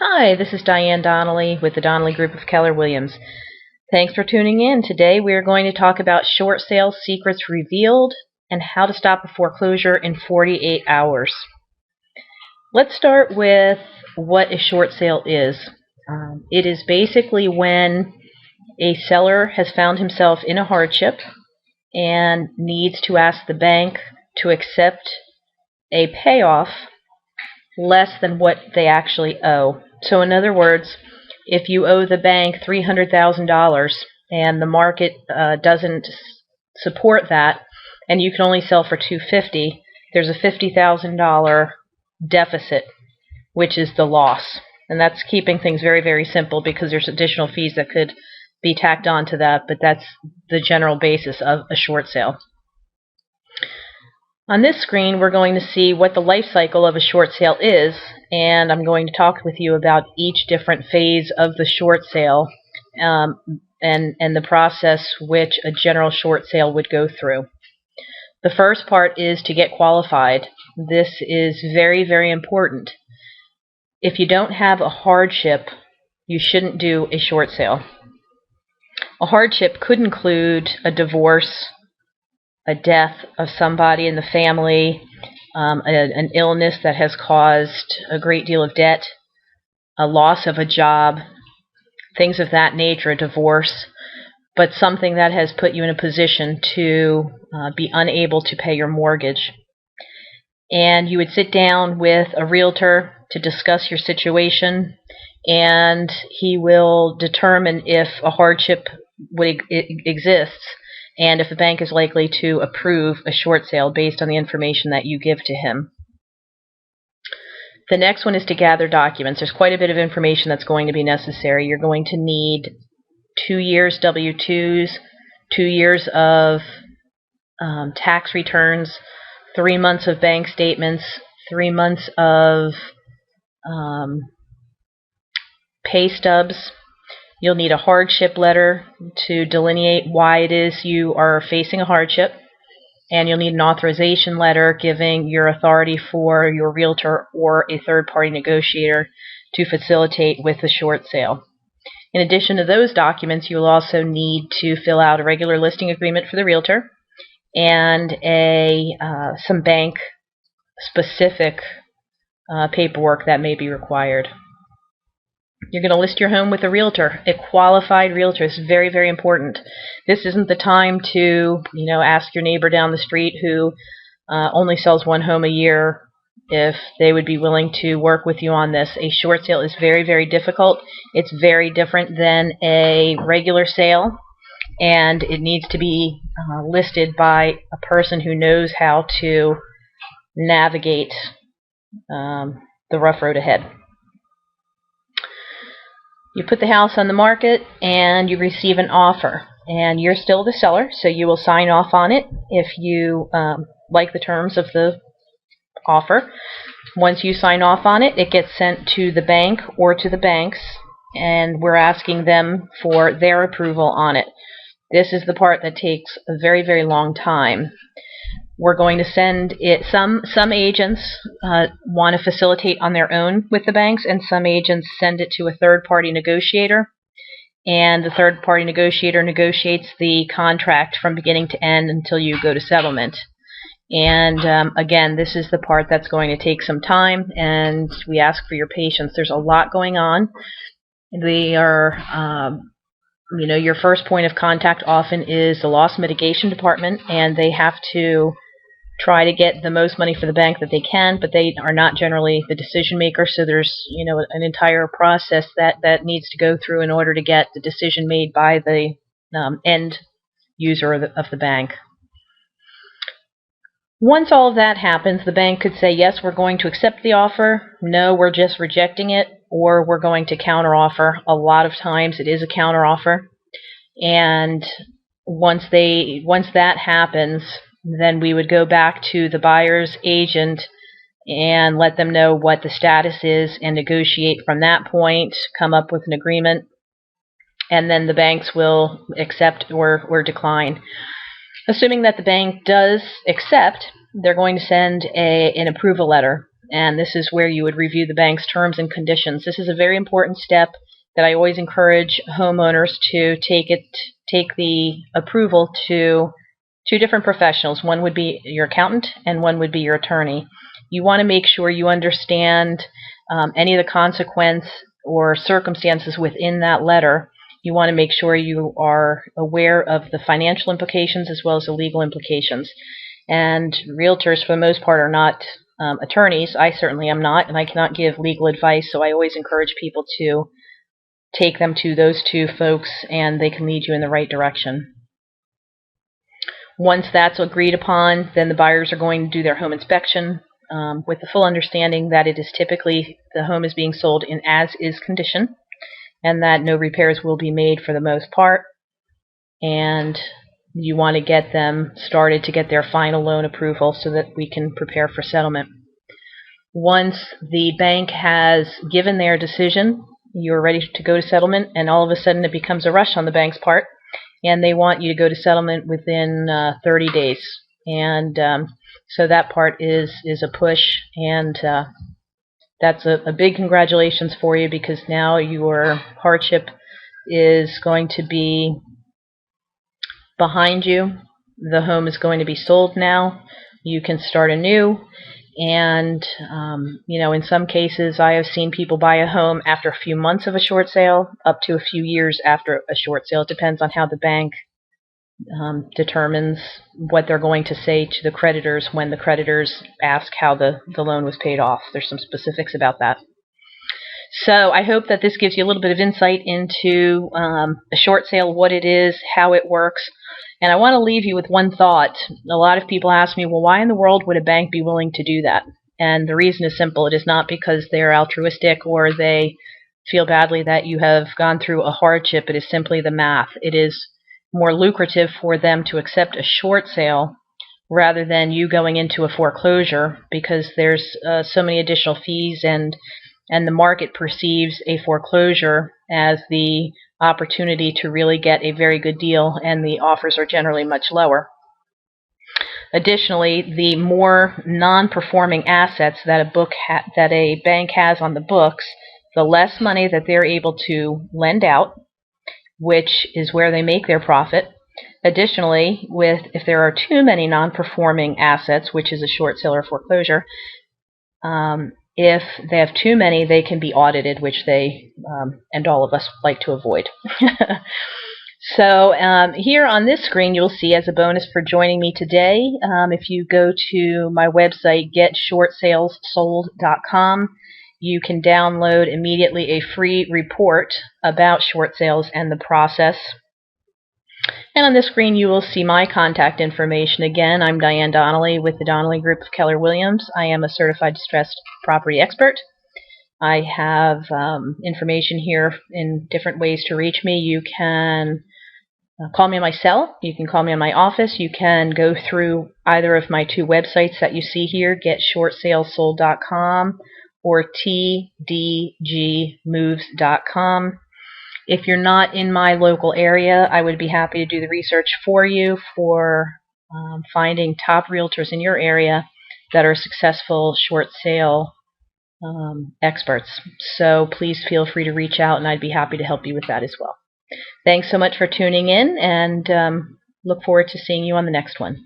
Hi, this is Diane Donnelly with the Donnelly Group of Keller Williams. Thanks for tuning in. Today we are going to talk about short sale secrets revealed and how to stop a foreclosure in 48 hours. Let's start with what a short sale is. It is basically when a seller has found himself in a hardship and needs to ask the bank to accept a payoff less than what they actually owe. So in other words, if you owe the bank $300,000 and the market doesn't support that, and you can only sell for $250,000, there's a $50,000 deficit, which is the loss. And that's keeping things very, very simple because there's additional fees that could be tacked on to that, but that's the general basis of a short sale. On this screen, we're going to see what the life cycle of a short sale is, and I'm going to talk with you about each different phase of the short sale and the process which a general short sale would go through. The first part is to get qualified. This is very, very important. If you don't have a hardship, you shouldn't do a short sale. A hardship could include a divorce, a death of somebody in the family, an illness that has caused a great deal of debt, a loss of a job, things of that nature, a divorce, but something that has put you in a position to be unable to pay your mortgage. And you would sit down with a realtor to discuss your situation, and he will determine if a hardship exists and if the bank is likely to approve a short sale based on the information that you give to him. The next one is to gather documents. There's quite a bit of information that's going to be necessary. You're going to need 2 years W-2s, 2 years of tax returns, 3 months of bank statements, 3 months of pay stubs. You'll need a hardship letter to delineate why it is you are facing a hardship, and you'll need an authorization letter giving your authority for your realtor or a third-party negotiator to facilitate with the short sale. In addition to those documents, you'll also need to fill out a regular listing agreement for the realtor and some bank-specific paperwork that may be required. You're going to list your home with a realtor, a qualified realtor. It's very, very important. This isn't the time to, ask your neighbor down the street who only sells one home a year if they would be willing to work with you on this. A short sale is very, very difficult. It's very different than a regular sale, and it needs to be listed by a person who knows how to navigate the rough road ahead. You put the house on the market and you receive an offer, and you're still the seller, so you will sign off on it if you like the terms of the offer. Once you sign off on it, it gets sent to the bank or to the banks, and we're asking them for their approval on it. This is the part that takes a very, very long time. We're going to send it. Some agents want to facilitate on their own with the banks, and some agents send it to a third-party negotiator, and the third-party negotiator negotiates the contract from beginning to end until you go to settlement. And again, this is the part that's going to take some time, and we ask for your patience. There's a lot going on. We are your first point of contact often is the loss mitigation department, and they have to try to get the most money for the bank that they can, but they are not generally the decision maker, so there's an entire process that needs to go through in order to get the decision made by the end user of the bank. Once all of that happens, the bank could say, yes, we're going to accept the offer, no, we're just rejecting it, or we're going to counteroffer. A lot of times it is a counteroffer, and once that happens, then we would go back to the buyer's agent and let them know what the status is and negotiate from that point, come up with an agreement, and then the banks will accept or decline. Assuming that the bank does accept, they're going to send an approval letter. and this is where you would review the bank's terms and conditions. This is a very important step that I always encourage homeowners to take the approval to two different professionals. One would be your accountant and one would be your attorney. You want to make sure you understand any of the consequence or circumstances within that letter. You want to make sure you are aware of the financial implications as well as the legal implications. And realtors, for the most part, are not attorneys. I certainly am not, and I cannot give legal advice, so I always encourage people to take them to those two folks, and they can lead you in the right direction. Once that's agreed upon, then the buyers are going to do their home inspection with the full understanding that it is typically the home is being sold in as-is condition, and that no repairs will be made for the most part, and you want to get them started to get their final loan approval so that we can prepare for settlement. Once the bank has given their decision, you're ready to go to settlement, and all of a sudden it becomes a rush on the bank's part, and they want you to go to settlement within 30 days. And so that part is a push, and that's a big congratulations for you, because now your hardship is going to be behind you. The home is going to be sold now. You can start anew. And, in some cases, I have seen people buy a home after a few months of a short sale, up to a few years after a short sale. It depends on how the bank determines what they're going to say to the creditors when the creditors ask how the loan was paid off. There's some specifics about that. So I hope that this gives you a little bit of insight into a short sale, what it is, how it works. And I want to leave you with one thought. A lot of people ask me, well, why in the world would a bank be willing to do that? And the reason is simple. It is not because they're altruistic or they feel badly that you have gone through a hardship. It is simply the math. It is more lucrative for them to accept a short sale rather than you going into a foreclosure, because there's so many additional fees, and the market perceives a foreclosure as the opportunity to really get a very good deal, and the offers are generally much lower. Additionally, the more non-performing assets that a bank has on the books, the less money that they're able to lend out, which is where they make their profit. Additionally, if there are too many non-performing assets, which is a short sale or foreclosure, if they have too many, they can be audited, which they and all of us like to avoid. So here on this screen, you'll see, as a bonus for joining me today, if you go to my website, getshortsalesold.com, you can download immediately a free report about short sales and the process. And on this screen, you will see my contact information. Again, I'm Diane Donnelly with the Donnelly Group of Keller Williams. I am a certified distressed property expert. I have information here in different ways to reach me. You can call me on my cell. You can call me on my office. You can go through either of my two websites that you see here, getshortsalesold.com or tdgmoves.com. If you're not in my local area, I would be happy to do the research for you for finding top realtors in your area that are successful short sale experts. So please feel free to reach out, and I'd be happy to help you with that as well. Thanks so much for tuning in, and look forward to seeing you on the next one.